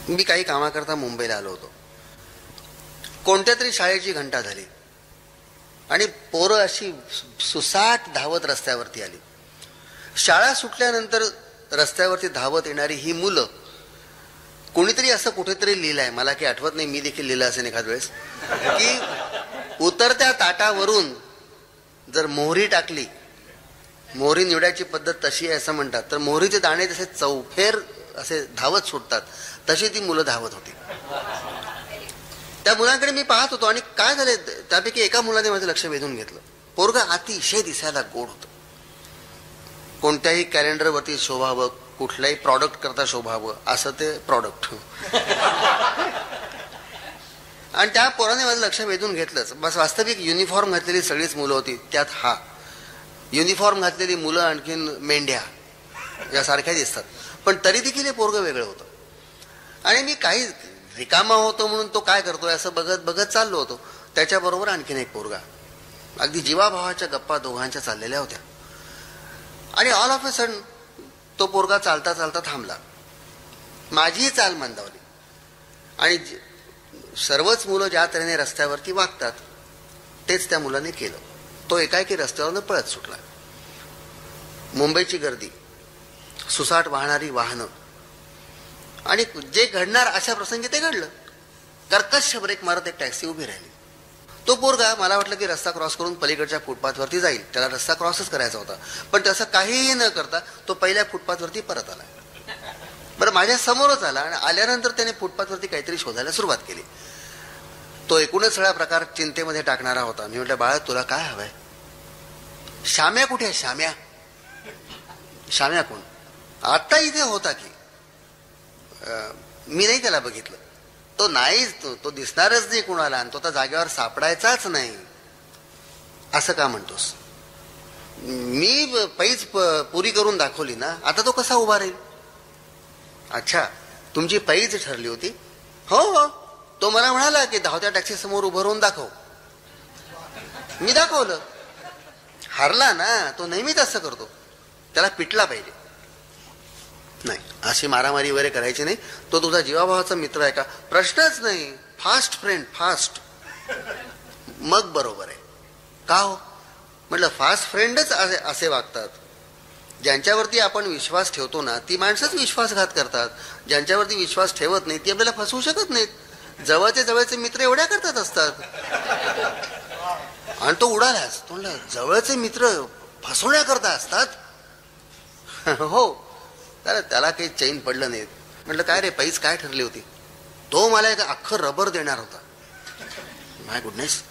मी काही कामाकरता मुंबईला आलो होतो. कोणत्या तरी शाळेची घंटा झाली आणि पोरं अशी सुसाट धावत रस्त्यावरती आली. शाळा सुटल्यानंतर रस्त्यावरती धावत येणारी ही मुलं, कोणीतरी असं कुठेतरी लिहिलंय, मला काही आठवत नाही, मी देखील लिहिलं असेल एखाद वेळेस, की उतरत्या ताटावरून जर मोहरी टाकली, मोहरी निवडायची पद्धत तशी आहे असं म्हणतात, तर मोहरीचे दाणे जसे चौफेर असे धावत सुटतात, तशी ती मुलं धावत होती. त्या मुलांकडे मी पाहत होतो आणि काय झाले, त्यापैकी एका मुलाने माझं लक्ष वेधून घेतलं. पोरगा अतिशय दिसायला गोड होतं, कोणत्याही कॅलेंडरवरती शोभावं, कुठल्याही प्रॉडक्ट करता शोभावं असं ते प्रॉडक्ट. आणि त्या पोराने माझं लक्ष वेधून घेतलंच. बस वास्तविक युनिफॉर्म घातलेली सगळीच मुलं होती, त्यात हा. युनिफॉर्म घातलेली मुलं आणखीन मेंढ्या यासारख्या दिसतात, पण तरी देखील हे पोरगं वेगळं होतं. आणि मी काही रिकामा होतो म्हणून तो काय करतोय असं बघत बघत चाललो होतो. त्याच्याबरोबर आणखीन एक पोरगा, अगदी जीवाभावाच्या गप्पा दोघांच्या चाललेल्या होत्या. आणि ऑल ऑफ अ सडन तो पोरगा चालता चालता थांबला. माझीही चाल मंदावली आणि सर्वच मुलं ज्या तऱ्हेने रस्त्यावरती वागतात तेच त्या मुलाने केलं. तो एकाएकी रस्त्यावरनं पळत सुटला. मुंबईची गर्दी, सुसाट वाहणारी वाहनं, आणि जे घडणार अशा प्रसंगी ते घडलं. कर्कश ब्रेक मारत एक टॅक्सी उभी राहिली. तो पोरगा, मला वाटलं की रस्ता क्रॉस करून पलीकडच्या फुटपाथवरती जाईल, त्याला रस्ता क्रॉसच करायचा होता, पण तसं काहीही न करता तो पहिल्या फुटपाथवरती परत आला. बरं, माझ्या समोरच आला आणि आल्यानंतर त्याने फुटपाथवरती काहीतरी शोधायला सुरुवात केली. तो एकूणच सगळा प्रकार चिंतेमध्ये टाकणारा होता. मी म्हटलं, बाळा तुला काय हवंय? श्याम्या कुठे आहे? श्याम्या? श्याम्या कोण? आता इथे होता की? मी नाही त्याला बघितलं. तो नाहीच, तो दिसणारच नाही कुणाला, आणि तो त्या जागेवर सापडायचाच नाही. असं का म्हणतोस? मी पैज पुरी करून दाखवली ना, आता तो कसा उभा राहील? अच्छा, तुमची पैज ठरली होती? हो हो. तो मला म्हणाला की धावत्या टॅक्सी समोर उभं राहून दाखव. मी दाखवलं. हारला ना तो. नेहमीच असं करतो, त्याला पिटला पाहिजे. नाही, अशी मारामारी वगैरे करायची नाही. तो तुझा जीवाभावाचा मित्र आहे का? प्रश्नच नाही. Fast friend, fast. मग बरोबर आहे. का हो? म्हटलं, फास्ट फ्रेंडच असे वागतात. ज्यांच्यावरती आपण विश्वास ठेवतो ना, ती माणसंच विश्वासघात करतात. ज्यांच्यावरती विश्वास ठेवत नाही ती आपल्याला फसवू शकत नाहीत. जवळचे जवळचे मित्र एवढ्या करतात असतात. आणि तो उडालाच. तो म्हणला, जवळचे मित्र फसवण्याकरता असतात? हो. त्याला काही चैन पडलं नाही. म्हटलं, काय रे पैस काय ठरली होती? तो मला एक अख्खं रबर देणार होता. माय गुडनेस.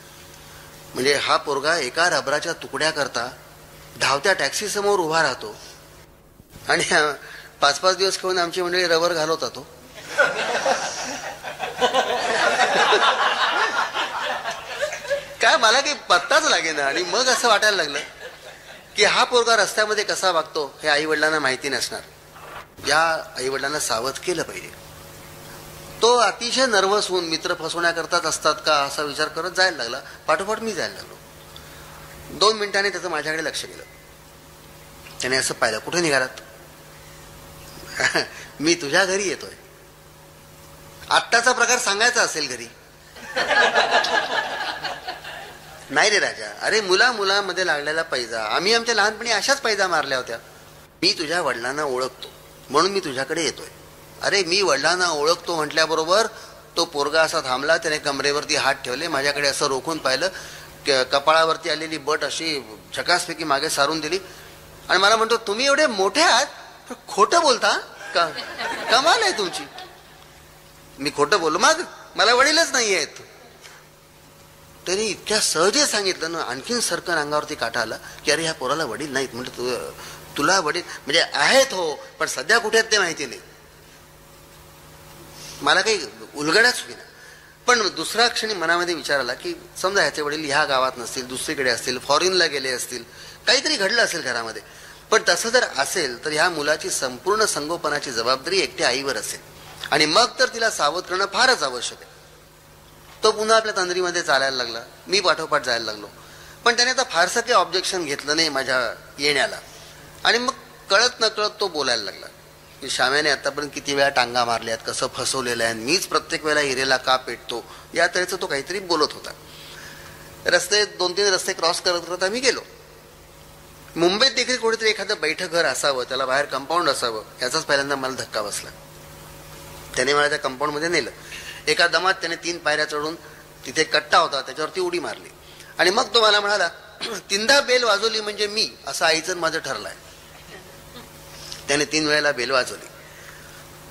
म्हणजे हा पोरगा एका रबराच्या तुकड्या करता धावत्या टॅक्सी समोर उभा राहतो आणि 5-5 दिवस खेळून आमची मंडळी रबर घालवता. तो काय मला काही पत्ताच लागेना. आणि मग असं वाटायला लागलं की हा पोरगा रस्त्यामध्ये कसा वागतो हे आई वडिलांना माहिती नसणार. या आई वडिलांना सावध केलं पाहिजे. तो अतिशय नर्वस होऊन मित्र फसवण्याकरताच असतात का असा विचार करत जायला लागला. पाठोपाठ मी जायला लागलो. 2 मिनिटांनी त्याचं माझ्याकडे लक्ष गेलं. त्याने असं पाहिलं, कुठे निघालात? मी तुझ्या घरी येतोय. आत्ताचा प्रकार सांगायचा असेल घरी. नाही रे राजा, अरे मुलामध्ये लागलेला पैजा, आम्ही आमच्या लहानपणी अशाच पैजा मारल्या होत्या. मी तुझ्या वडिलांना ओळखतो म्हणून मी तुझ्याकडे येतोय. अरे मी वडिलांना ओळखतो म्हटल्याबरोबर तो पोरगा असा थांबला. त्याने कमरेवरती हात ठेवले, माझ्याकडे असं रोखून पाहिलं, कपाळावरती आलेली बट अशी झकासपैकी मागे सारून दिली आणि मला म्हणतो, तुम्ही एवढे मोठे आहात खोटं बोलता का? कमाल आहे तुमची. मी खोटं बोललो? मग मला वडीलच नाही आहेत. त्याने इतक्या सहजे सांगितलं ना, आणखीन सरकन अंगावरती काटा आला की अरे ह्या पोराला वडील नाहीत. म्हणजे तुला वडील म्हणजे आहेत हो, पण सध्या कुठे आहेत ते माहिती नाही. मला काही उलगडाच होईना. पण दुसरा क्षणी मनामध्ये विचार आला की समजा ह्याचे वडील ह्या गावात नसतील, दुसरीकडे असतील, फॉरेनला गेले असतील, काहीतरी घडलं असेल घरामध्ये. पण तसं जर असेल तर ह्या मुलाची संपूर्ण संगोपनाची जबाबदारी एकट्या आईवर असेल आणि मग तर तिला सावध करणं फारच आवश्यक आहे. तो पुन्हा आपल्या तंद्रीमध्ये चालायला लागला. मी पाठोपाठ जायला लागलो. पण त्याने आता फारसं काही ऑब्जेक्शन घेतलं नाही माझ्या येण्याला आणि मग कळत नकळत तो बोलायला लागला. की श्याम्याने आतापर्यंत किती वेळा टांगा मारल्यात, कसं फसवलेलं आहे, मीच प्रत्येक वेळेला हिरेला का पेटतो, या तऱ्हेचं तो काहीतरी बोलत होता. रस्ते 2-3 रस्ते क्रॉस करत करत आम्ही गेलो. मुंबईत देखील कुठेतरी एखादं बैठं घर असावं, त्याला बाहेर कंपाऊंड असावं, याचाच पहिल्यांदा मला धक्का बसला. त्याने मला त्या कंपाऊंडमध्ये नेलं. एका दमात त्याने 3 पायऱ्या चढून तिथे कट्टा होता त्याच्यावरती उडी मारली आणि मग तो मला म्हणाला, 3दा बेल वाजवली म्हणजे मी, असं आईचं माझं ठरलंय. त्याने 3 वेळेला बेल वाजवली.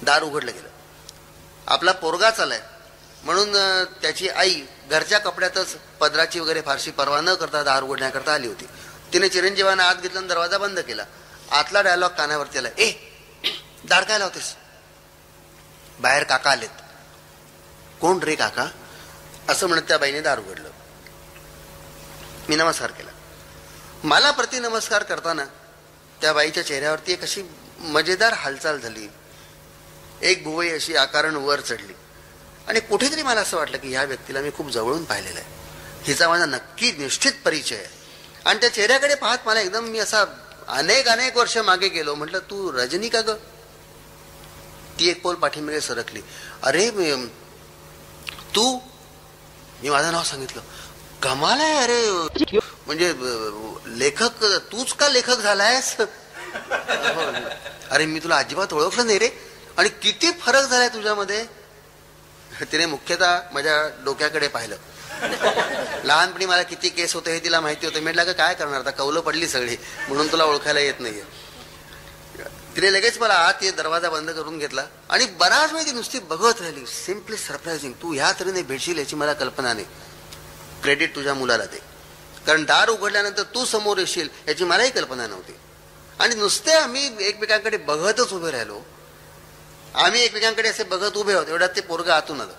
दार उघडलं गेलं. आपला पोरगा चालाय म्हणून त्याची आई घरच्या कपड्यातच पदराची वगैरे फारशी पर्वा न करता दार उघडण्याकरता आली होती. तिने चिरंजीवांना आत घेतला आणि दरवाजा बंद केला. आतला डायलॉग कानावरती आला, ए दार काय लावतेस? बाहेर काका आलेत. कोण रे काका? असं म्हणत त्या बाईने दार उघडलं. मी नमस्कार केला. मला प्रतिनमस्कार करताना त्या बाईच्या चेहऱ्यावरती एक अशी मजेदार हालचाल झाली. एक भुवई अशी आकारण वर चढली आणि कुठेतरी मला असं वाटलं की ह्या व्यक्तीला मी खूप जवळून पाहिलेलं आहे, हिचा माझा नक्की निश्चित परिचय आहे. आणि त्या चेहऱ्याकडे पाहत मला एकदम मी असा अनेक वर्ष मागे गेलो. म्हटलं, तू रजनी का ग? ती एक पाऊल पाठीमागे सरकली. अरे तू? मी माझं नाव सांगितलं. कमाल आहे अरे, म्हणजे लेखक तूच का लेखक झालायस? अरे मी तुला अजिबात ओळखलं नाही रे, आणि किती फरक झालाय तुझ्यामध्ये. तिने मुख्यतः माझ्या डोक्याकडे पाहिलं. लहानपणी मला किती केस होते हे तिला माहिती होतं. म्हटलं काय करणार, आता कौलं पडली सगळी, म्हणून तुला ओळखायला येत नाहीये. तिने लगेच मला आत ये दरवाजा बंद करून घेतला आणि बराच वेळ ती नुसती बघत राहिली. सिम्पली सरप्राइझिंग, तू ह्या तऱ्हेने भेटशील याची मला कल्पना नाही. क्रेडिट तुझ्या मुलाला दे, कारण दार उघडल्यानंतर तू समोर येशील याची मलाही कल्पना नव्हती. आणि नुसते आम्ही एकमेकांकडे बघतच उभे राहिलो. आम्ही एकमेकांकडे असे बघत उभे होतो, एवढ्यात ते पोरगं आतून आलं.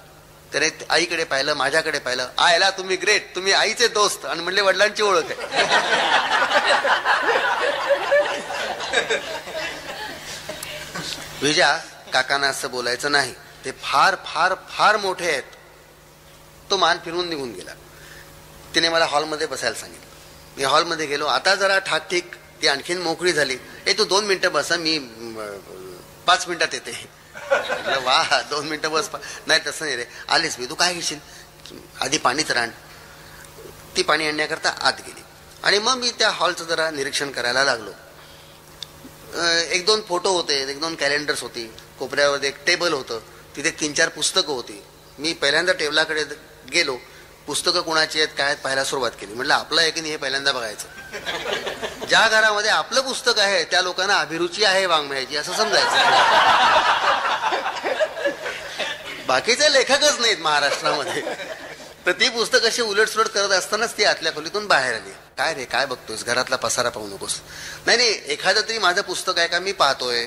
त्याने आईकडे पाहिलं, माझ्याकडे पाहिलं. आयला तुम्ही ग्रेट, तुम्ही आईचे दोस्त. आणि म्हणले वडिलांची ओळख आहे. विजा, काकांना असं बोलायचं नाही, ते फार फार फार मोठे आहेत. तो मान फिरवून निघून गेला. तिने मला हॉलमध्ये बसायला सांगितलं. मी हॉलमध्ये गेलो. आता जरा ठाकठीक ती आणखीन मोकळी झाली. तू 2 मिनिटं बसा, मी 5 मिनिटात येते. वा, 2 मिनिटं बस. नाही तसं नाही रे, आलीस मी, तू काय घेशील? आधी पाणी तर आण. ती पाणी आणण्याकरता आत गेली आणि मग मी त्या हॉलचं जरा निरीक्षण करायला लागलो. 1-2 फोटो होते, 1-2 कॅलेंडर्स होती. कोपऱ्यावर एक टेबल होतं, तिथे 3-4 पुस्तकं होती. मी पहिल्यांदा टेबलाकडे गेलो. पुस्तकं कुणाची आहेत काय आहेत पाहायला सुरुवात केली. म्हटलं आपलं आहे की नाही हे पहिल्यांदा बघायचं. ज्या घरामध्ये आपलं पुस्तक आहे त्या लोकांना अभिरुची आहे वाङ्मयाची असं समजायचं. बाकीचे लेखकच नाहीत महाराष्ट्रामध्ये. तर ती पुस्तक अशी उलटसुलट करत असतानाच ती आतल्या खोलीतून बाहेर आली. काय रे, काय बघतोयस? घरातला पसारा पाहू नकोस. नाही, एखादं तरी माझं पुस्तक आहे का मी पाहतोय.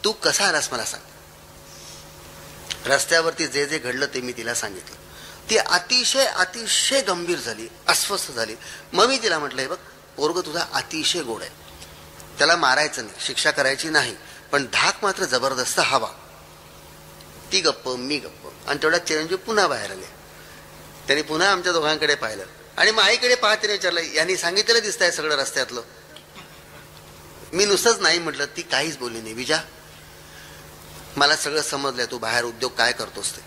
तू कसा आलास मला सांग. रस्त्यावरती जे जे घडलं ते मी तिला सांगितलं. ती अतिशय गंभीर झाली, अस्वस्थ झाली. मग मी तिला म्हटलंय, बघ पोरग तुझा अतिशय गोड आहे, त्याला मारायचं नाही, शिक्षा करायची नाही, पण धाक मात्र जबरदस्त हवा. ती गप्प, मी गप्प. आणि तेवढ्यात चिरंजीव पुन्हा बाहेर आले. त्यांनी पुन्हा आमच्या दोघांकडे पाहिलं आणि मग आईकडे पाहतीने विचारलं, यांनी सांगितलेलं दिसतंय सगळं रस्त्यातलं. मी नुसतंच नाही म्हटलं. ती काहीच बोलली नाही. विजा, मला सगळं समजलंय तू बाहेर उद्योग काय करतोस ते.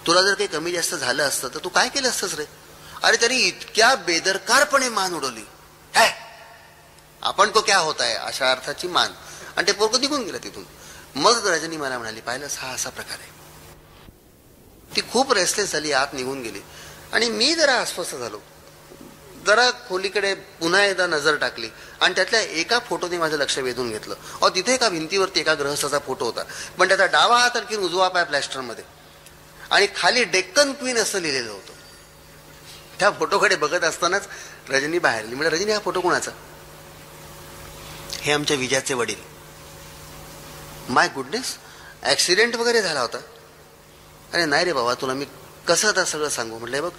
तुला जर काही कमी जास्त झालं असतं तर तू काय केलं असतंस रे? अरे त्यांनी इतक्या बेदरकारपणे मान उडवली. काय आपण तो क्या होता है अशा अर्थाची मान. आणि ते पोरगं निघून गेलं तिथून. मग रजनी मला म्हणाली, पाहिलंस हा असा प्रकार आहे. ती खूप रेस्टलेस झाली, आत निघून गेली आणि मी जरा अस्वस्थ झालो. जरा खोलीकडे पुन्हा एकदा नजर टाकली आणि त्यातल्या एका फोटोने माझं लक्ष वेधून घेतलं. तिथे एका भिंतीवरती एका ग्रहस्थाचा फोटो होता, पण त्याचा डावा हात आणखी उजवा पाय प्लॅस्टरमध्ये आणि खाली डेक्कन क्वीन असं लिहिलेलं होतं. त्या फोटोकडे बघत असतानाच रजनी बाहेर आली. म्हणजे रजनी, हा फोटो कोणाचा? हे आमच्या विजयाचे वडील. माय गुडनेस, ऍक्सिडेंट वगैरे झाला होता? अरे नाही रे बाबा, तुला मी कसं आता सगळं सांगू. म्हटलंय बघ,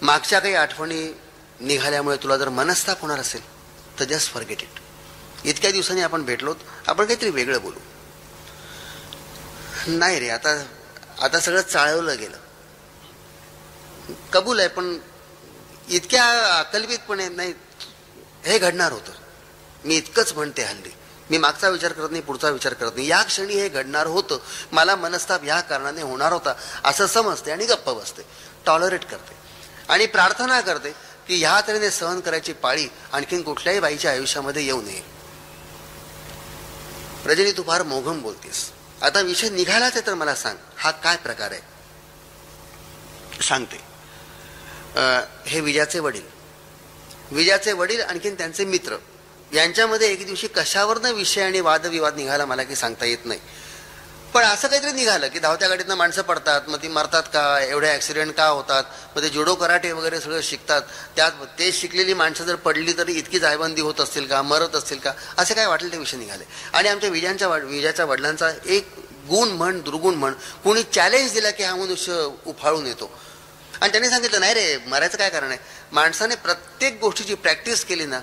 मागच्या काही आठवणी निघाल्यामुळे तुला जर मनस्ताप होणार असेल तर जस्ट फॉरगेट इट. इतक्या दिवसांनी आपण भेटलोत, आपण काहीतरी वेगळं बोलू. नाही रे, आता सगळं चाळवलं गेलं. कबूल आहे, पण इतक्या अकल्पितपणे नाही हे घडणार होतं. मी इतकंच म्हणते, हल्ली मी मागचा विचार करत नाही, पुढचा विचार करत नाही. या क्षणी हे घडणार होतं, मला मनस्ताप या कारणाने होणार होता असं समजते आणि गप्प बसते, टॉलरेट करते आणि प्रार्थना करते की ह्या तऱ्हेने सहन करायची पाळी आणखीन कुठल्याही बाईच्या आयुष्यामध्ये येऊ नये. रजनी, तू फार मोघम बोलतेस. आता विषय निघालाच आहे तर मला सांग, हा काय प्रकार आहे? सांगते. हे विजयाचे वडील आणखीन त्यांचे मित्र यांच्यामध्ये एक दिवशी कशावरनं विषय आणि वादविवाद निघाला मला की सांगता येत नाही. पण असं काहीतरी निघालं की धावत्या गाडीतनं माणसं पडतात, मग ती मरतात का, एवढे ॲक्सिडेंट का होतात, मग ते जुडो कराटे वगैरे सगळं शिकतात, त्यात ते शिकलेली माणसं जर पडली तरी इतकी जायबंदी होत असतील का, मरत असतील का, असे काय वाटेल ते विषय निघाले. आणि आमच्या विजयाच्या वडिलांचा एक गुण म्हण दुर्गुण म्हण, कोणी चॅलेंज दिला की हा मनुष्य उफाळून येतो. आणि त्यांनी सांगितलं नाही रे, मरायचं काय कारण आहे, माणसाने प्रत्येक गोष्टीची प्रॅक्टिस केली ना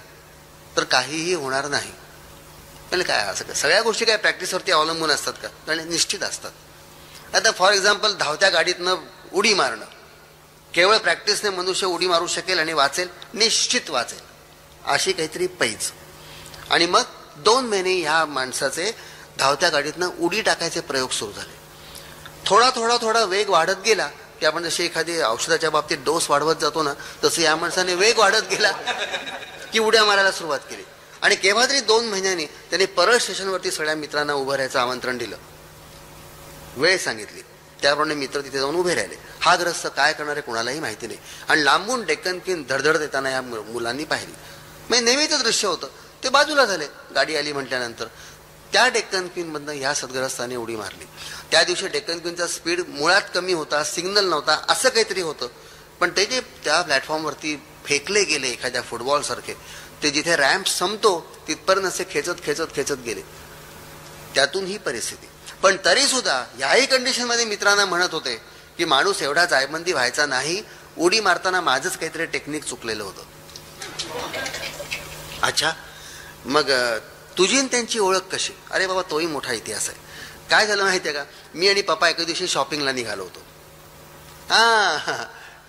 तर काहीही होणार नाही. म्हणजे काय असं सगळ्या गोष्टी काय प्रॅक्टिसवरती अवलंबून असतात का? कारण निश्चित असतात. आता फॉर एक्झाम्पल धावत्या गाडीतनं उडी मारणं, केवळ प्रॅक्टिसने मनुष्य उडी मारू शकेल आणि वाचेल, निश्चित वाचेल, अशी काहीतरी पैज. आणि मग 2 महिने ह्या माणसाचे धावत्या गाडीतनं उडी टाकायचे प्रयोग सुरू झाले. थोडा वेग वाढत गेला की आपण जशी एखादी औषधाच्या बाबतीत डोस वाढवत जातो ना, तसं या माणसाने वेग वाढत गेला की उड्या मारायला सुरुवात केली. आणि केव्हा तरी 2 महिन्यांनी त्यांनी परळ स्टेशनवरती सगळ्या मित्रांना उभं राहायचं आमंत्रण दिलं, वेळ सांगितली, त्याप्रमाणे मित्र तिथे जाऊन उभे राहिले. हा ग्रस्त काय करणार आहे कोणालाही माहिती नाही. आणि लांबून डेक्कन क्वीन धडधड देताना या मुलांनी पाहिली. म्हणजे नेहमीच दृश्य होतं. ते बाजूला झाले. गाडी आली म्हटल्यानंतर त्या डेक्कन क्वीनमधनं ह्या सद्ग्रस्ताने उडी मारली. त्या दिवशी डेक्कन क्वीनचा स्पीड मुळात कमी होता, सिग्नल नव्हता, असं काहीतरी होतं. पण ते जे त्या प्लॅटफॉर्मवरती फेकले गेले एखाद्या फुटबॉल सारखे, ते जिथे रॅम्प संपतो तिथपर्यंत असे खेचत गेले. त्यातून ही परिस्थिती. पण तरी सुद्धा याही कंडिशनमध्ये मित्रांना म्हणत होते की माणूस एवढा जायबंदी व्हायचा नाही, उडी मारताना माझंच काहीतरी टेक्निक चुकलेलं होतं. अच्छा, मग तुझी त्यांची ओळख कशी? अरे बाबा, तोही मोठा इतिहास आहे. काय झालं माहितीये का, मी आणि पप्पा एका दिवशी शॉपिंगला निघालो होतो.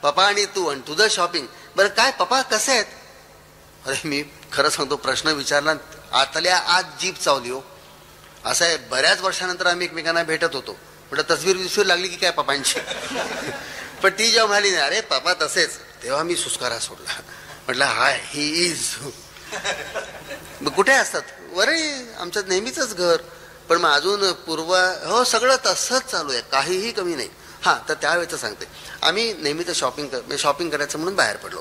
पप्पा आणि तू आणि तुझं शॉपिंग. बरं काय पप्पा कसे आहेत? अरे मी खरं सांगतो, प्रश्न विचारला आतल्या आज जीभ चावली हो. असं आहे, बऱ्याच वर्षानंतर आम्ही एकमेकांना भेटत होतो. म्हटलं तसवीर लागली की काय पप्पांची. पण ती जेव्हा म्हणाली नाही अरे पप्पा तसेच, तेव्हा मी सुस्कारा सोडला. म्हटलं हाय ही इज. मग कुठे असतात? वरे आमच्यात नेहमीच घर. पण मग अजून हो सगळं तसंच चालू आहे, काहीही कमी नाही. हां, तर त्यावेळेचं सांगते. आम्ही नेहमीच शॉपिंग करायचं म्हणून बाहेर पडलो.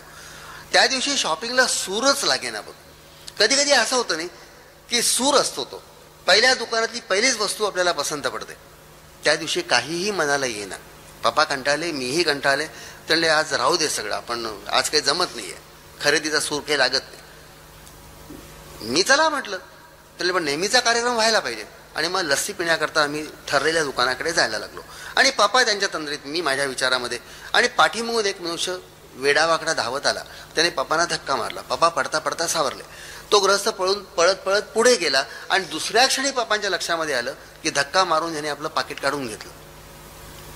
त्या दिवशी शॉपिंगला सूरच लागेना बघ. कधी कधी असं होतं नाही की सूर असतो, तो पहिल्या दुकानातली पहिलीच वस्तू आपल्याला पसंत पडते. त्या दिवशी काहीही मनाला येईना. पप्पा कंटाळले, मीही कंटाळले. त्यांनी आज राहू दे सगळं, आपण आज काही जमत नाहीये, खरेदीचा सूर काही लागत नाही. मी चला म्हटलं. त्यांनी पण नेहमीचा कार्यक्रम व्हायला पाहिजे. आणि मग लस्सी पिण्याकरता आम्ही ठरलेल्या दुकानाकडे जायला लागलो. आणि पप्पा त्यांच्या तंद्रीत, मी माझ्या विचारामध्ये. आणि पाठीमागून एक मनुष्य वेडावाकडा धावत आला. त्याने पप्पांना धक्का मारला. पप्पा पडता पडता सावरले. तो ग्रस्त पळत पुढे गेला. आणि दुसऱ्या क्षणी पप्पांच्या लक्षामध्ये आलं की धक्का मारून याने आपलं पाकिट काढून घेतलं.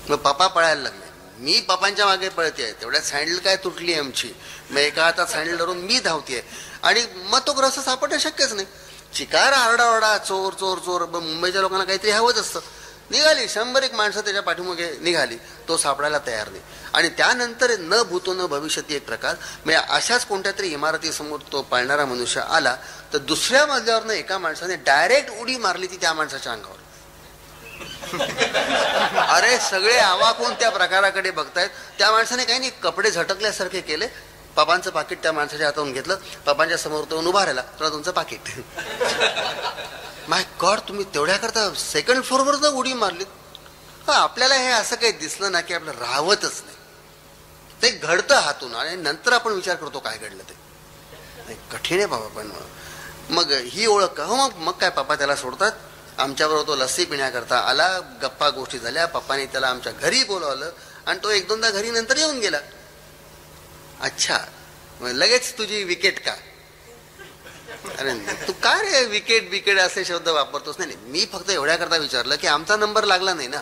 मग पप्पा पळायला लागले. मी पप्पांच्या मागे पळते. तेवढ्यात सँडल काय तुटली आमची. मग एका हातात सँडल धरून मी धावतेय. आणि मग तो ग्रस्त सापडणं शक्यच नाही. चिकार, आरडाओरडा, चोर चोर चोर. मुंबईच्या लोकांना काहीतरी हवंच असतं. निघाली 100 माणसं त्याच्या पाठीमागे निघाली. तो सापडायला तयार नाही. आणि त्यानंतर न भूतो न भविष्यती एक प्रकार. म्हणजे अशाच कोणत्या तरी इमारतीसमोर तो पळणारा मनुष्य आला तर दुसऱ्या मजल्यावरनं एका माणसाने डायरेक्ट उडी मारली ती त्या माणसाच्या अंगावर. अरे सगळे अवाक होऊन त्या प्रकाराकडे बघतायत. त्या माणसाने काही नाही, कपडे झटकल्यासारखे केले. पप्पांचं पाकिट त्या माणसाच्या हातातून घेतलं. पप्पांच्या समोर तो उभा राहिला. तुला तुमचं पाकिट. माय गॉड, तुम्ही तेवढ्या करता सेकंड फ्लोअरवर तर उडी मारली. आपल्याला हे असं काही दिसलं ना की आपलं राहवतच नाही. ते घडतं हातून आणि नंतर आपण विचार करतो काय घडलं ते. कठीण आहे बाबा. पण मग ही ओळख का? हो मग काय पप्पा त्याला सोडतात. आमच्याबरोबर तो लस्सी पिण्याकरता आला. गप्पा गोष्टी झाल्या. पप्पाने त्याला आमच्या घरी बोलावलं आणि तो 1-2दा घरी नंतर येऊन गेला. अच्छा, लगेच तुझी विकेट का? अरे तू काय रे विकेट असे शब्द वापरतोस? नाही, मी फक्त एवढ्या करता विचारलं की आमचा नंबर लागला नाही ना.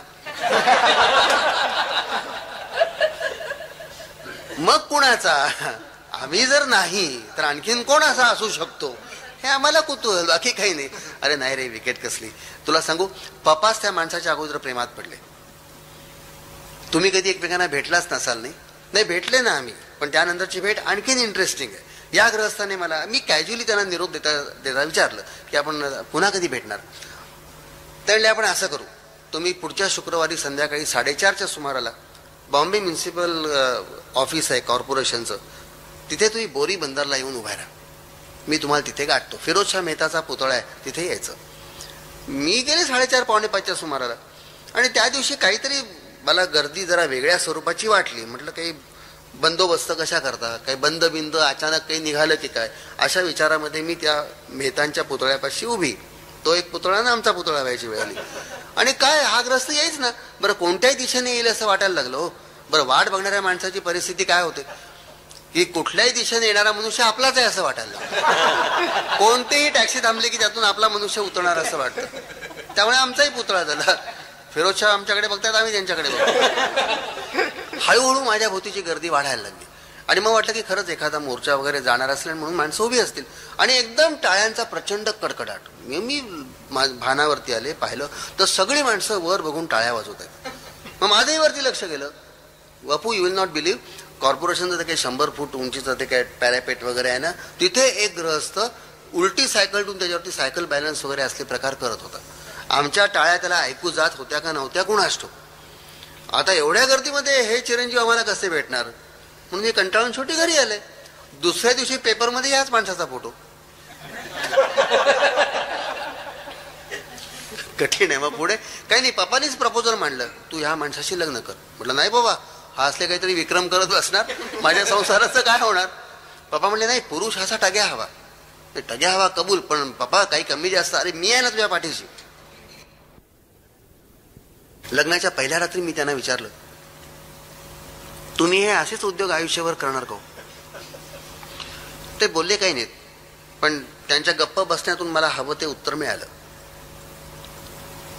मग कुणाचा? आम्ही जर नाही तर आणखीन कोण असा असू शकतो हे आम्हाला कुतूहल, बाकी काही नाही. अरे नाही रे, विकेट कसली. तुला सांगू, पप्पाच त्या माणसाच्या अगोदर प्रेमात पडले. तुम्ही कधी एकमेकांना भेटलाच नसाल. नाही भेटले ना आम्ही, पण त्यानंतरची भेट आणखीन इंटरेस्टिंग आहे. या गृहस्थाने मला, मी कॅज्युअली त्यांना निरोप देता विचारलं की आपण पुन्हा कधी भेटणार. त्यावेळी आपण असं करू, तुम्ही पुढच्या शुक्रवारी संध्याकाळी 4:30च्या सुमाराला बॉम्बे म्युन्सिपल ऑफिस आहे कॉर्पोरेशनचं, तिथे तुम्ही बोरी बंदरला येऊन उभा राहा. मी तुम्हाला तिथे गाठतो. फिरोजशाह मेहताचा पुतळा आहे, तिथे यायचं. मी गेले 4:30 पावणे 5च्या सुमाराला. आणि त्या दिवशी काहीतरी मला गर्दी जरा वेगळ्या स्वरूपाची वाटली. म्हटलं काही बंदोबस्त कशा करता, काही बंद बिंद अचानक काही निघालं की काय, अशा विचारामध्ये मी त्या मेहतांच्या पुतळ्यापाशी उभी. तो एक पुतळा ना आमचा पुतळा व्हायची वेळ आली. आणि काय हा ग्रस्त यायच ना. बरं कोणत्याही दिशेने येईल असं वाटायला लागलं. हो बरं, वाट बघणाऱ्या माणसाची परिस्थिती काय होते की कुठल्याही दिशेने येणारा मनुष्य आपलाच आहे असं वाटायला लागलं. कोणतीही टॅक्सी थांबली की त्यातून आपला मनुष्य उतरणार असं वाटतं. त्यामुळे आमचाही पुतळा झाला. फिरोजशाह आमच्याकडे बघतात, आम्ही त्यांच्याकडे बघतो. हळूहळू माझ्या भोवतीची गर्दी वाढायला लागली. आणि मग वाटलं की खरंच एखादा मोर्चा वगैरे जाणार असेल म्हणून माणसं उभी असतील. आणि एकदम टाळ्यांचा प्रचंड कडकडाट. मी भानावरती आले, पाहिलं तर सगळी माणसं वर बघून टाळ्या वाजवत आहेत. मग माझंही वरती लक्ष गेलं. बापू, यू विल नॉट बिलीव्ह, कॉर्पोरेशनचं ते काही 100 फूट उंचीचं ते काय पॅरापेट वगैरे आहे ना, तिथे एक गृहस्थ उलटी सायकल ठेवून त्याच्यावरती सायकल बॅलन्स वगैरे असले प्रकार करत होता. आमच्या टाळ्या त्याला ऐकू जात होत्या का नव्हत्या कुणास ठाऊक. आता एवढ्या गर्दीमध्ये हे चिरंजीव आम्हाला कसे भेटणार म्हणून मी कंटाळून छोटी घरी आले. दुसऱ्या दिवशी पेपरमध्ये याच माणसाचा फोटो. कठीण आहे. मग पुढे काही नाही, पप्पानीच प्रपोजल मांडलं, तू ह्या माणसाशी लग्न कर. म्हटलं नाही बाबा, हा असले काहीतरी विक्रम करत बसणार, माझ्या संसाराचं काय होणार. पप्पा म्हणले नाही, पुरुष असा टग्या हवा. टग्या हवा कबूल, पण पप्पा काही कमी जास्त. अरे मी आहे ना तुझ्या पाठीशी. लग्नाच्या पहिल्या रात्री मी त्यांना विचारलं, तुम्ही हे असेच उद्योग आयुष्यभर करणार का? ते बोलले काही नाहीत, पण त्यांच्या गप्प बसण्यातून मला हवं ते उत्तर मिळालं.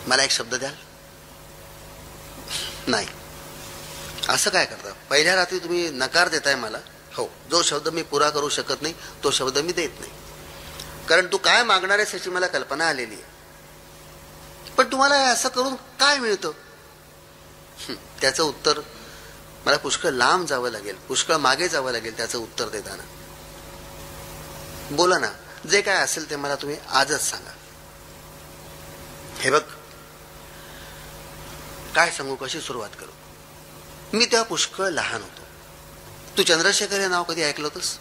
मला एक शब्द द्याल? नाही. असं काय करता? पहिल्या रात्री तुम्ही नकार देताय मला? हो. जो शब्द मी पुरा करू शकत नाही तो शब्द मी देत नाही, कारण तू काय मागणार आहेस याची मला कल्पना आलेली आहे. पण तुम्हाला असं करून काय मिळतं? त्याचं उत्तर मला पुष्कळ लांब जावं लागेल, पुष्कळ मागे जावं लागेल त्याचं उत्तर देताना. बोला ना, जे काय असेल ते मला तुम्ही आजच सांगा. हे बघ, काय सांगू, कशी सुरुवात करू. मी तेव्हा पुष्कळ लहान होतो. तू चंद्रशेखर हे नाव कधी ऐकलं होतंस?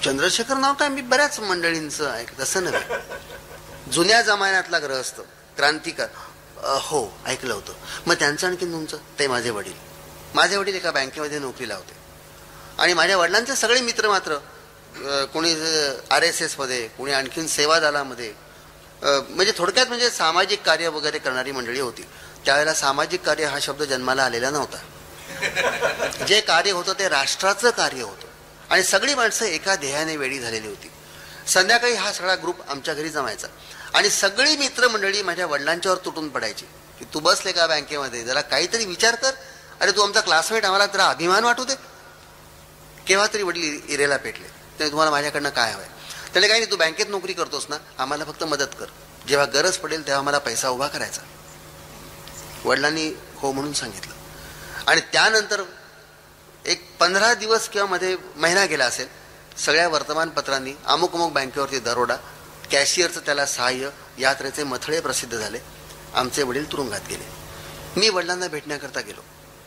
चंद्रशेखर नाव काय मी बऱ्याच मंडळींचं ऐकलं, तसं नव्हे. जुन्या जमान्यातला ग्रहस्थ क्रांतिकार, हो ऐकलं होतं. मग त्यांचं आणखी तुमचं? ते माझे वडील. माझे वडील एका बँकेमध्ये नोकरीला होते. आणि माझ्या वडिलांचे सगळे मित्र मात्र कोणी RSS मध्ये, कोणी आणखीन सेवा दलामध्ये, म्हणजे थोडक्यात म्हणजे सामाजिक कार्य वगैरे करणारी मंडळी होती. त्यावेळेला सामाजिक कार्य हा शब्द जन्माला आलेला नव्हता. जे कार्य होतं ते राष्ट्राचं कार्य होतं. आणि सगळी माणसं एका ध्येयाने वेळी झालेली होती. संध्याकाळी हा सगळा ग्रुप आमच्या घरी जमायचा आणि सगळी मित्रमंडळी माझ्या वडिलांच्यावर तुटून पडायची की तू बसले का बँकेमध्ये, जरा काहीतरी विचार कर. अरे तू आमचा क्लासमेट, आम्हाला जरा अभिमान वाटू दे. केव्हा तरी वडील इरेला पेटले, तर तुम्हाला माझ्याकडनं काय हवंय? त्याला काही नाही, तू बँकेत नोकरी करतोस ना, आम्हाला फक्त मदत कर. जेव्हा गरज पडेल तेव्हा मला पैसा उभा करायचा. वडिलांनी हो म्हणून सांगितलं. आणि त्यानंतर एक 15 दिवस किंवा मध्ये महिना गेला असेल, सगळ्या वर्तमानपत्रांनी अमुक अमुक बँकेवरती दरोडा, कॅशियरचं त्याला सहाय्य, यात्रेचे मथळे प्रसिद्ध झाले. आमचे वडील तुरुंगात गेले. मी वडिलांना भेटण्याकरता गेलो.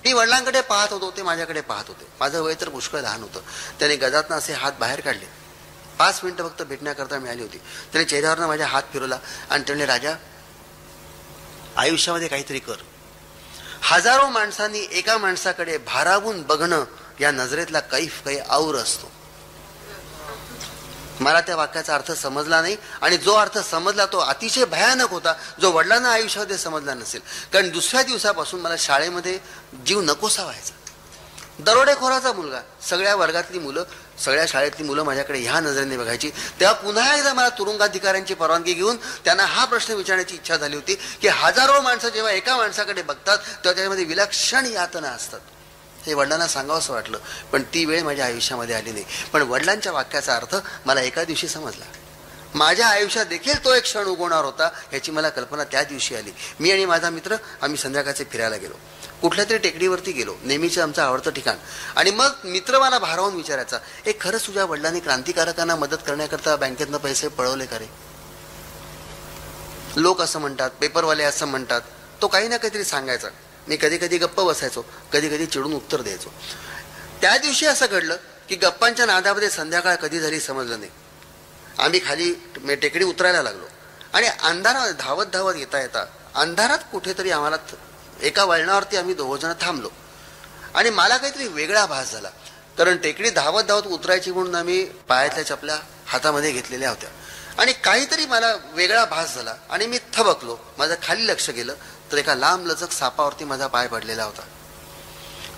मी वडिलांकडे पाहत होतो, ते माझ्याकडे पाहत होते. माझं वय तर पुष्कळ लहान होतं. त्याने गजातनं असे हात बाहेर काढले. 5 मिनिटं फक्त भेटण्याकरता मिळाली होती. त्याने चेहऱ्यावरनं माझ्या हात फिरवला आणि त्याने, राजा आयुष्यामध्ये काहीतरी कर. हजारो माणसांनी एका माणसाकडे भारावून बघणं या नजरेतला कैफ काही और असतो. मला त्या वाक्याचा अर्थ समजला नाही. आणि जो अर्थ समजला तो अतिशय भयानक होता, जो वडिलांना आयुष्यामध्ये समजला नसेल. कारण दुसऱ्या दिवसापासून मला शाळेमध्ये जीव नकोसा व्हायचा. दरोडेखोराचा मुलगा, सगळ्या वर्गातली मुलं, सगळ्या शाळेतली मुलं माझ्याकडे ह्या नजरेने बघायची. तेव्हा पुन्हा एकदा मला तुरुंगाधिकाऱ्यांची परवानगी घेऊन त्यांना हा प्रश्न विचारण्याची इच्छा झाली होती की हजारो माणसं जेव्हा एका माणसाकडे बघतात तेव्हा त्याच्यामध्ये विलक्षण यातना असतात. हे वडिलांना सांगावंसं वाटलं, पण ती वेळ माझ्या आयुष्यामध्ये आली नाही. पण वडिलांच्या वाक्याचा अर्थ मला एका दिवशी समजला. माझ्या आयुष्यात देखील तो एक क्षण उगवणार होता याची मला कल्पना त्या दिवशी आली. मी आणि माझा मित्र आम्ही संध्याकाळचे फिरायला गेलो. कुठल्या तरी टेकडीवरती गेलो, नेहमीचं आमचं आवडतं ठिकाण. आणि मग मित्र मला भारावून विचारायचा, एक खरंच तुझ्या वडिलांनी क्रांतिकारकांना मदत करण्याकरता बँकेतनं पैसे पळवले का रे? लोक असं म्हणतात, पेपरवाले असं म्हणतात. तो काही ना काहीतरी सांगायचा. मी कधी कधी गप्प बसायचो, कधी कधी चिडून उत्तर द्यायचो. त्या दिवशी असं घडलं की गप्पांच्या नादामध्ये संध्याकाळ कधी झाली समजलं नाही. आम्ही खाली टेकडी उतरायला लागलो आणि अंधारात धावत धावत येता येता अंधारात कुठेतरी आम्हाला एका वळणावरती आम्ही दोघंजण थांबलो. आणि मला काहीतरी वेगळा भास झाला, कारण टेकडी धावत धावत उतरायची म्हणून आम्ही पायातल्या चपल्या हातामध्ये घेतलेल्या होत्या. आणि काहीतरी मला वेगळा भास झाला आणि मी थबकलो. माझं खाली लक्ष गेलं तर एका लांब लचक सापावरती माझा पाय पडलेला होता.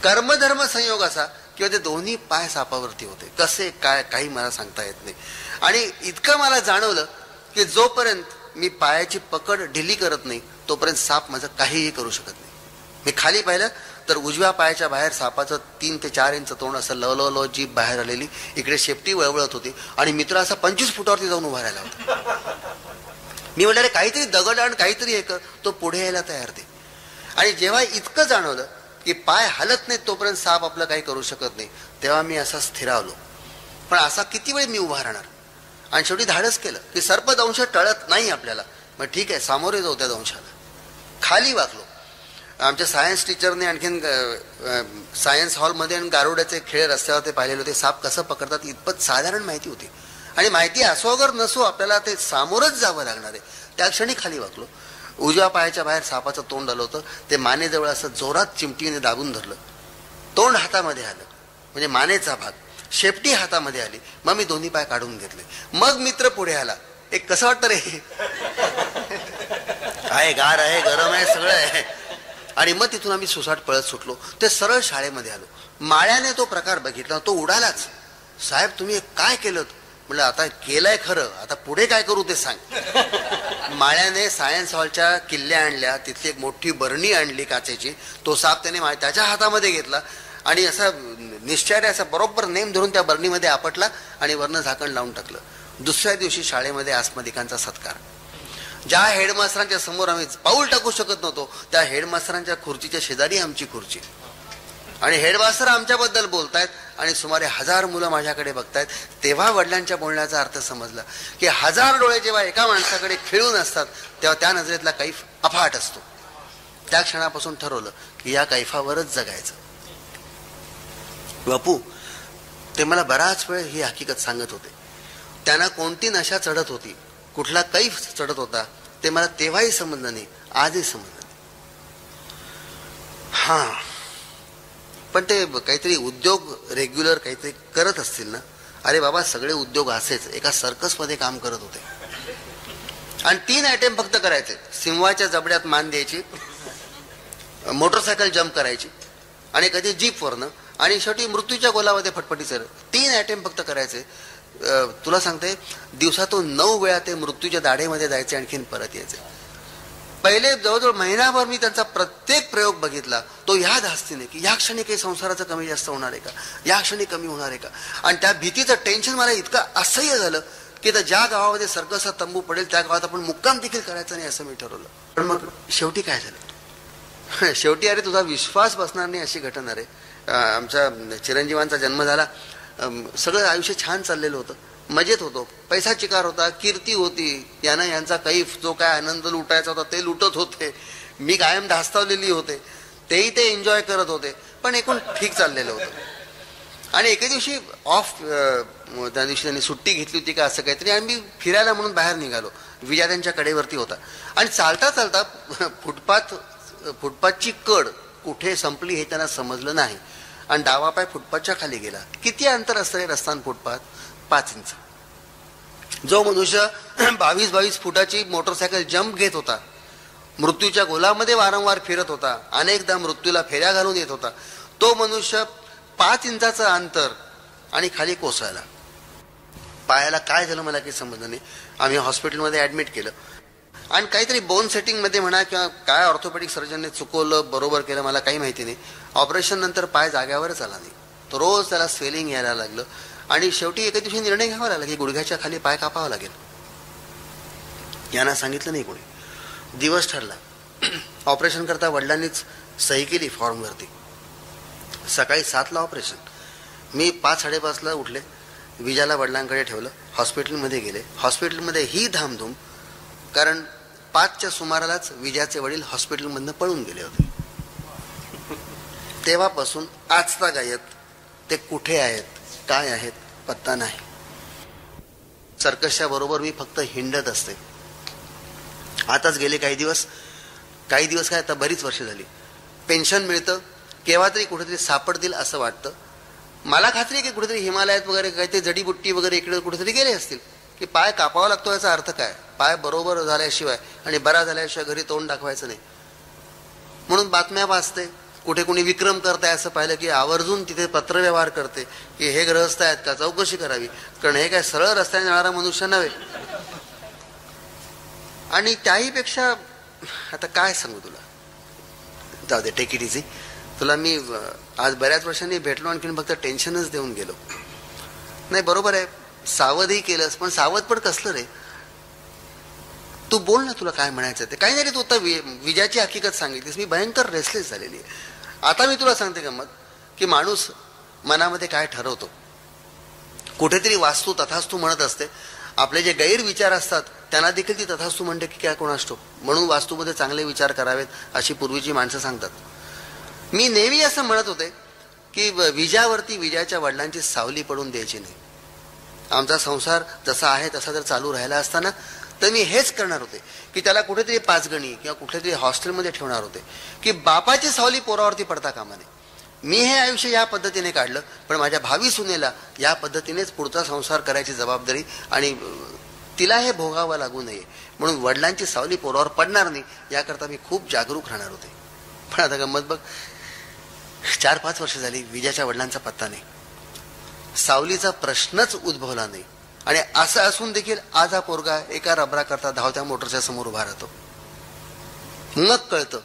कर्मधर्म संयोग असा किंवा ते दोन्ही पाय सापावरती होते. कसे काय काही मला सांगता येत नाही. आणि इतकं मला जाणवलं की जोपर्यंत मी पायाची पकड ढिली करत नाही तोपर्यंत साप माझं काहीही करू शकत नाही. मी खाली पाहिलं तर उजव्या पायाच्या बाहेर सापाचं 3 ते 4 इंच तोंड असं लव जीभ बाहेर आलेली, इकडे शेपटी वळवळत होती आणि मित्र असा 25 फुटावरती जाऊन उभा राहिला होता. मी म्हटलं, काहीतरी दगड आण, काहीतरी हे कर. तो पुढे यायला तयार ते. आणि जेव्हा इतकं जाणवलं की पाय हलत नाहीत तोपर्यंत साप आपलं काही करू शकत नाही, तेव्हा मी असा स्थिरावलो. पण असा किती वेळ मी उभा राहणार? आणि शेवटी धाडस केलं की सर्पदंश टळत नाही आपल्याला. मग ठीक आहे, सामोरे जाऊ त्या दंशाला. खाली वाकलो. आमच्या सायन्स टीचरने आणखीन सायन्स हॉलमध्ये आणि गारुड्याचे खेळ रस्त्यावर ते पाहिलेले होते. साप कसं पकडतात इतपत साधारण माहिती होती. आणि माहिती असो अगर नसो आपल्याला ते सामोरच जावं लागणार आहे. त्या क्षणी खाली वाकलो. उजव्या पायाच्या बाहेर सापाचं तोंड आलं होतं. ते मानेजवळ असं जोरात चिमटीने दाबून धरलं. तोंड हातामध्ये आलं, म्हणजे मानेचा भाग. शेपटी हातामध्ये आली. मग मी दोन्ही पाय काढून घेतले. मग मित्र पुढे आला. एक कसं वाटतं रे, आहे गार आहे, गरम आहे, सगळं आहे. आणि मग तिथून आम्ही सुसाट पळत सुटलो. ते सरळ शाळेमध्ये आलो. माळ्याने तो प्रकार बघितला, तो उडालाच. साहेब तुम्ही काय केलं? म्हटलं आता केलंय खरं, आता पुढे काय करू ते सांग. माळ्याने सायन्स हॉलच्या किल्ल्या आणल्या, तिथली एक मोठी बरणी आणली काचेची. तो साप त्याने त्याच्या हातामध्ये घेतला आणि असा निश्चयाने असा बरोबर नेम धरून त्या बरणीमध्ये आपटला आणि वरनं झाकण लावून टाकलं. दुसऱ्या दिवशी शाळेमध्ये आस्मदिकांचा सत्कार. ज्या हेडमास्टरांच्या समोर आम्ही पाऊल टाकू शकत नव्हतो त्या हेडमास्टरांच्या खुर्चीच्या शेजारी आमची खुर्ची. आणि हेडमास्टर आमच्याबद्दल बोलतायत आणि सुमारे 1000 मुलं माझ्याकडे बघतायत. तेव्हा वडिलांच्या बोलण्याचा अर्थ समजला की 1000 डोळे जेव्हा एका माणसाकडे खिळून असतात तेव्हा त्या नजरेतला कैफ अफाट असतो. त्या क्षणापासून ठरवलं की या कैफावरच जगायचं. बापू ते मला बराच वेळ ही हकीकत सांगत होते. त्यांना कोणती नशा चढत होती, कुठला कैफ चढत होता ते मला तेव्हाही समजलं नाही, आजही समजलं नाही. हा, पण ते काहीतरी उद्योग रेग्युलर काहीतरी करत असतील ना. अरे बाबा सगळे उद्योग असेच. एका सर्कसमध्ये काम करत होते आणि 3 आयटम फक्त करायचे. सिंहाच्या जबड्यात मान द्यायची, मोटरसायकल जम्प करायची आणि कधी जीपवरनं, आणि शेवटी मृत्यूच्या गोलामध्ये फटफटीचं. 3 आयटम फक्त करायचे. तुला सांगते दिवसातून 9 वेळा ते मृत्यूच्या दाढेमध्ये जायचे, आणखीन परत यायचे. पहिले जवळजवळ महिनाभर मी त्यांचा प्रत्येक प्रयोग बघितला. तो ह्या धास्तीने की या क्षणी काही संसाराचं कमी जास्त होणार आहे का, या क्षणी कमी होणार आहे का. आणि त्या भीतीचं टेन्शन मला इतकं असह्य झालं की तर ज्या गावामध्ये सर्कसचा तंबू पडेल त्या गावात आपण मुक्काम देखील करायचा नाही असं मी ठरवलं. पण मग शेवटी काय झालं? शेवटी अरे तुझा विश्वास बसणार नाही अशी घटना रे. आमच्या चिरंजीवांचा जन्म झाला. सगळं आयुष्य छान चाललेलं होतं, मजेत होतो, पैसा चिकार होता, कीर्ती होती. यांना यांचा कैफ जो काय आनंद लुटायचा होता ते लुटत होते. मी कायम धास्तावलेली होते, तेही ते एन्जॉय करत होते. पण एकूण ठीक चाललेलं होतं. आणि एके दिवशी ऑफ, त्या दिवशी त्यांनी सुट्टी घेतली होती का असं काहीतरी, आणि मी फिरायला म्हणून बाहेर निघालो. विजा त्यांच्या कडेवरती होता आणि चालता चालता फुटपाथची कड कुठे संपली हे त्यांना समजलं नाही आणि डावा पाय फुटपाथच्या खाली गेला. किती अंतर असतं रे रस्ता आणि फुटपाथ? 5 इंच. जो मनुष्य 22 फुटाची मोटरसायकल जम्प घेत होता, मृत्यूच्या गोलामध्ये वारंवार फिरत होता, अनेकदा मृत्यूला फेऱ्या घालून येत होता, तो मनुष्य 5 इंचाचं अंतर आणि खाली कोसळला. पायाला काय झालं मला काही समजलं नाही. आम्ही हॉस्पिटलमध्ये ऍडमिट केलं आणि काहीतरी बोन सेटिंग मध्ये म्हणा किंवा काय ऑर्थोपेडिक सर्जनने चुकवलं बरोबर केलं मला काही माहिती नाही. ऑपरेशन नंतर पाय जाग्यावरच आला नाही. तो रोज त्याला स्वेलिंग यायला लागलं आणि शेवटी एका दिवशी निर्णय घ्यावा लागला की गुडघ्याच्या खाली पाय कापावा लागेल. यांना सांगितलं नाही कोणी. दिवस ठरला. ऑपरेशन करता वडिलांनीच सही केली फॉर्मवरती. सकाळी 7ला ऑपरेशन. मी 5-5:30ला उठले. विजाला वडिलांकडे ठेवलं. हॉस्पिटलमध्ये गेले. हॉस्पिटलमध्ये ही धामधूम, कारण 5च्या सुमारालाच विजाचे वडील हॉस्पिटलमधनं पळून गेले होते. तेव्हापासून आजतागायत ते कुठे आहेत, काय आहेत, पत्ता नाही. सर्कसच्या बरोबर मी फक्त हिंडत असते. आताच गेले काही दिवस काय आता बरीच वर्ष झाली. पेन्शन मिळतं, केव्हा तरी कुठेतरी सापडतील असं वाटतं. मला खात्री आहे की कुठेतरी हिमालयात वगैरे काहीतरी जडीबुट्टी वगैरे इकडे कुठेतरी गेले असतील. की पाय कापावा लागतो याचा अर्थ काय? पाय बरोबर झाल्याशिवाय आणि बरा झाल्याशिवाय घरी तोंड दाखवायचं नाही. म्हणून बातम्या वाचते. कुठे कोणी विक्रम करताय असं पाहिलं की आवर्जून तिथे पत्रव्यवहार करते की हे ग्रहस्थ आहेत का, चौकशी करावी. कारण हे काय सरळ रस्त्याने जाणारा मनुष्य नव्हे. आणि त्याहीपेक्षा आता काय सांगू तुला, जाऊ दे, टेक इट इझी. तुला मी आज बऱ्याच वर्षांनी भेटलो, आणखीन फक्त टेन्शनच देऊन गेलो. नाही बरोबर आहे, सावधही केलंस, पण सावध पण कसलं रे. तू बोल ना, तुला काय म्हणायचं ते. काही नाही, तू आता विजाची हकीकत सांगितलीस. मी भयंकर रेसलेस झालेली आहे. आता मी तुला सांगते गंमत की माणूस मनामध्ये काय ठरवतो. कुठेतरी वास्तू तथास्तू म्हणत असते. आपले जे गैरविचार असतात त्यांना देखील ती तथास्तू म्हणते की काय कोण असतो. म्हणून वास्तूमध्ये चांगले विचार करावेत अशी पूर्वीची माणसं सांगतात. मी नेहमी असं म्हणत होते की विजावरती विजाच्या वडिलांची सावली पडून द्यायची नाही. आमचा संसार जसा आहे तसा जर चालू राहिला असताना तर मी हेच करणार होते की त्याला कुठेतरी पाचगणी किंवा कुठेतरी हॉस्टेलमध्ये ठेवणार होते की बापाची सावली पोरावरती पडता कामा नये. मी हे आयुष्य या पद्धतीने काढलं, पण माझ्या भावी सुनेला या पद्धतीनेच पुढचा संसार करायची जबाबदारी आणि तिला हे भोगावं लागू नये म्हणून वडिलांची सावली पोरावर पडणार नाही याकरता मी खूप जागरूक राहणार होते. पण आता गंमत बघ, 4-5 वर्ष झाली विजाच्या वडिलांचा पत्ता नाही. सावलीचा प्रश्नच उद्भवला नाही. आणि असं असून देखील आज हा पोरगा एका रबरा करता धावत्या मोटरच्या समोर उभा राहतो. मग कळतं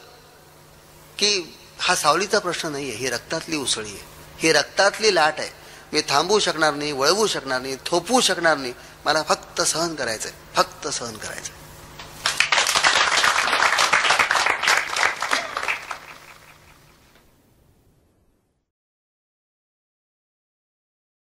की हा सावलीचा प्रश्न नाहीये, ही रक्तातली उसळी आहे, ही रक्तातली लाट आहे. मी थांबवू शकणार नाही, वळवू शकणार नाही, थोपवू शकणार नाही. मला फक्त सहन करायचंय, फक्त सहन करायचंय.